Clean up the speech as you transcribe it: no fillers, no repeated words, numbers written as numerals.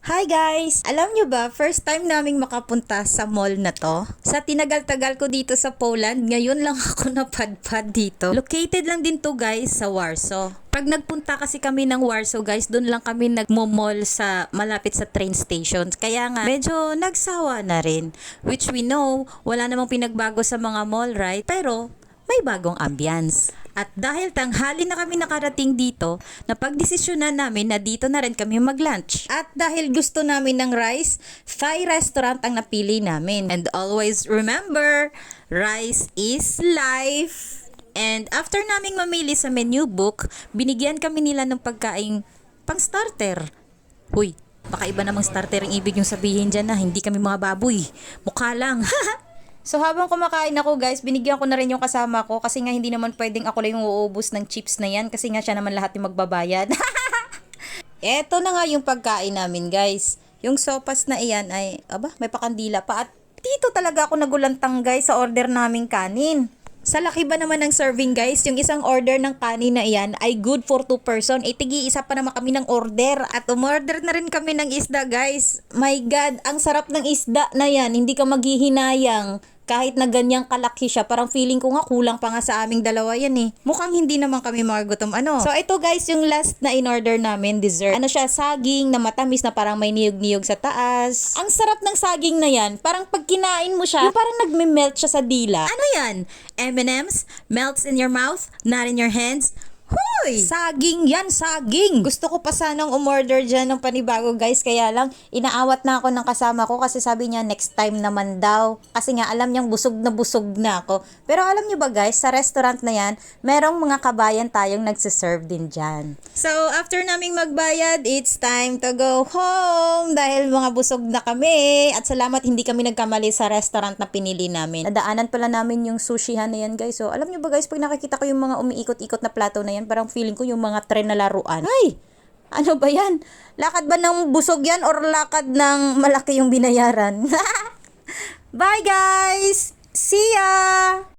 Hi guys! Alam nyo ba, first time naming makapunta sa mall na to. Sa tinagal-tagal ko dito sa Poland, ngayon lang ako napadpad dito. Located lang din to guys sa Warsaw. Pag nagpunta kasi kami ng Warsaw guys, doon lang kami nagmo-mall sa malapit sa train station. Kaya nga, medyo nagsawa na rin. Which we know, wala namang pinagbago sa mga mall, right? Pero, may bagong ambience. At dahil tanghali na kami nakarating dito, napagdesisyonan namin na dito na rin kami mag-lunch. At dahil gusto namin ng rice, Thai restaurant ang napili namin. And always remember, rice is life. And after naming mamili sa menu book, binigyan kami nila ng pagkain pang starter. Huy, baka iba namang starter ang ibig yung sabihin dyan na hindi kami mga baboy. Mukha lang. So habang kumakain ako guys, binigyan ko na rin yung kasama ko kasi nga hindi naman pwedeng ako lang yung uubos ng chips na yan kasi nga siya naman lahat yung magbabayad. Eto na nga yung pagkain namin guys. Yung sopas na iyan ay, may pakandila pa at dito talaga ako nagulantang guys sa order naming kanin. Sa laki ba naman ng serving guys, yung isang order ng kanin na iyan ay good for 2 person. Tigi-isa pa naman kami ng order at umorder na rin kami ng isda guys. My God, ang sarap ng isda na yan, hindi ka maghihinayang. Kahit na ganyang kalaki siya, parang feeling ko nga kulang pa nga sa aming dalawa yan eh. Mukhang hindi naman kami magutom So ito guys, yung last na in-order namin, dessert. Ano siya, saging na matamis na parang may niyog-niyog sa taas. Ang sarap ng saging na yan, parang pag kinain mo siya, yung parang nagme-melt siya sa dila. Ano yan? M&M's? Melts in your mouth, not in your hands? Hoy! Saging yan, saging! Gusto ko pa sanang umorder dyan ng panibago guys, kaya lang inaawat na ako ng kasama ko kasi sabi niya next time naman daw. Kasi nga alam niyang busog na ako. Pero alam niyo ba guys, sa restaurant na yan, merong mga kabayan tayong nagsiserve din dyan. So after naming magbayad, it's time to go home dahil mga busog na kami. At salamat hindi kami nagkamali sa restaurant na pinili namin. Nadaanan pala namin yung sushihan na yan guys. So alam niyo ba guys, pag nakikita ko yung mga umiikot-ikot na plato na yan, parang feeling ko yung mga tren na laruan. Ay! Ano ba yan? Lakad ba ng busog yan or lakad ng malaki yung binayaran? Bye guys! See ya!